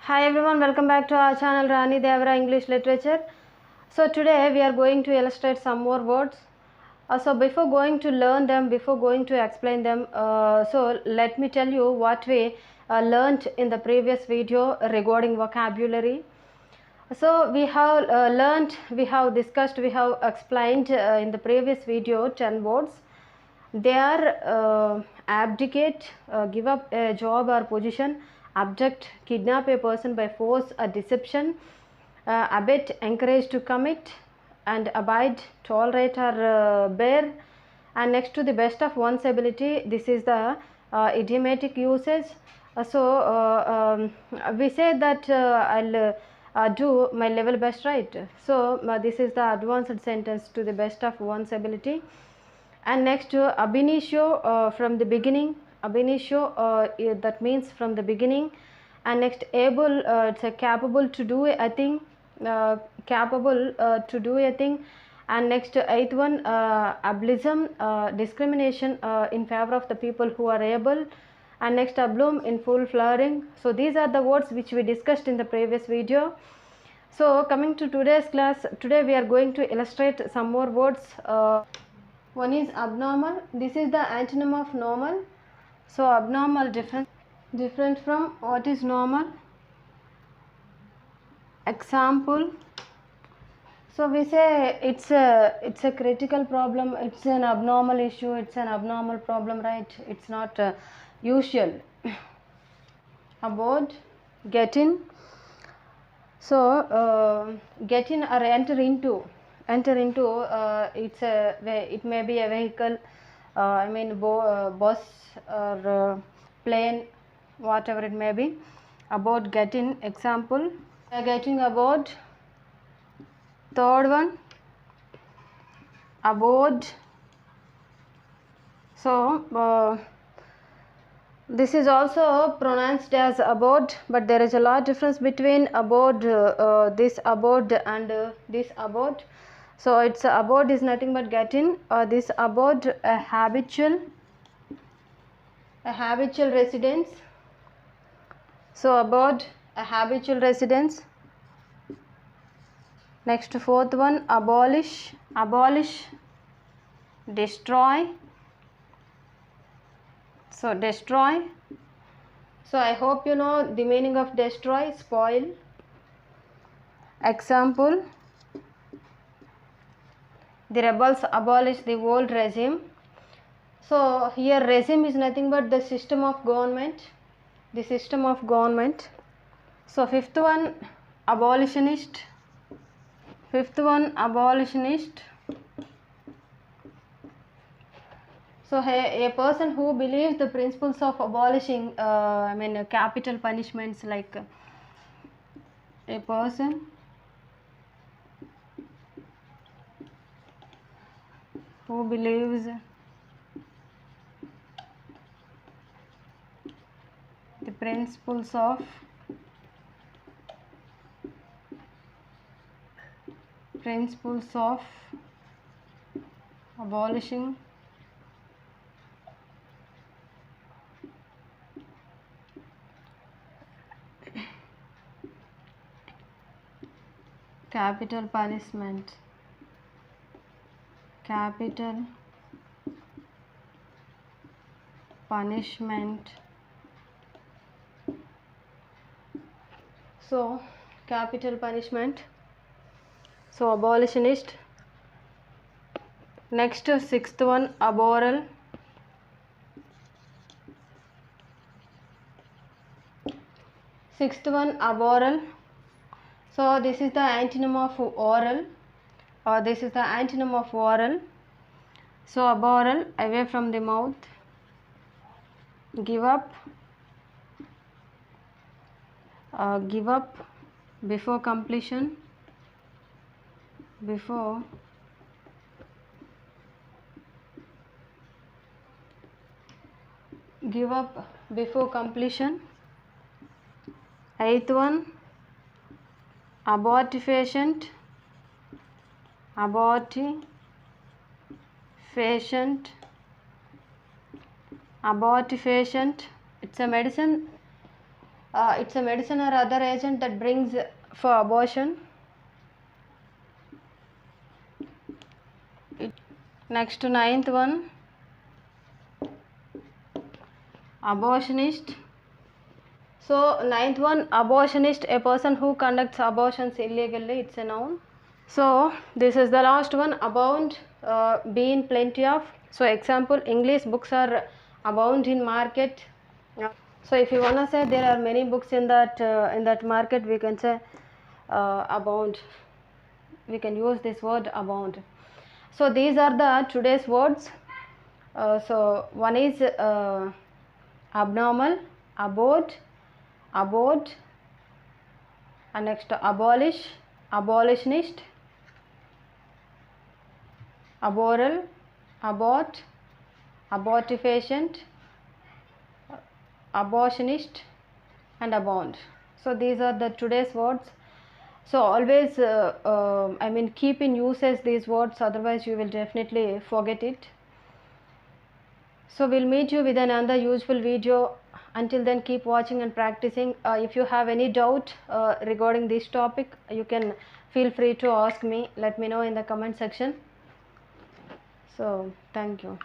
Hi everyone, welcome back to our channel Rani Devara English Literature. So today we are going to illustrate some more words. So before going to learn them, before going to explain them, so let me tell you what we learned in the previous video regarding vocabulary. So we have learned, we have discussed, we have explained in the previous video 10 words. They are abdicate, give up a job or position, abject, kidnap a person by force or deception, abet, encourage to commit, and abide, tolerate or bear. And next to the best of one's ability, this is the idiomatic usage. We say that I'll do my level best, right? So this is the advanced sentence, to the best of one's ability. And next ab initio, from the beginning. Ab initio, that means from the beginning. And next able, it's a capable to do a thing, capable to do a thing. And next eighth one, ableism, discrimination in favor of the people who are able. And next abloom, in full flowering. So these are the words which we discussed in the previous video. So coming to today's class, today we are going to illustrate some more words. One is abnormal. This is the antonym of normal. So abnormal, different from what is normal. Example. So we say it's a critical problem, it's an abnormal issue, it's an abnormal problem, right? It's not usual. About, get in. So get in or enter into. It may be a vehicle, bus or plane, whatever it may be. About, get in. Example, getting aboard. Third one, aboard. So this is also pronounced as aboard, but there is a lot difference between aboard, this aboard and this aboard. So it's aboard is nothing but get in. This aboard, a habitual residence. So aboard, a habitual residence. Next, fourth one, abolish, destroy. So destroy. So I hope you know the meaning of destroy, spoil. Example, the rebels abolish the old regime. So here regime is nothing but the system of government, So fifth one, abolitionist. So a person who believes the principles of abolishing capital punishments, like a person who believes the principles of abolishing capital punishment. So capital punishment. So abolitionist. Next, sixth one, aboral. So this is the antonym of oral, or this is the antonym of oral. So aboral, away from the mouth. Give up, before completion. Give up before completion. Eighth one, abortifacient. Abortifacient, it's a medicine it's a medicine or other agent that brings for abortion. Next to ninth one, abortionist. So ninth one, abortionist, a person who conducts abortions illegally, it's a noun. So this is the last one, abound, be in plenty of. So example, English books are abound in market. So if you wanna say there are many books in that market, we can say abound. We can use this word abound. So these are the today's words. So one is abnormal, abort, abort, and next abolish, abolitionist, aboral, abort, abortifacient, abortionist, and abound. So these are the today's words. So always I mean keep in usage these words, otherwise you will definitely forget it. So we'll meet you with another useful video. Until then, keep watching and practicing. If you have any doubt regarding this topic, you can feel free to ask me. Let me know in the comment section. So thank you.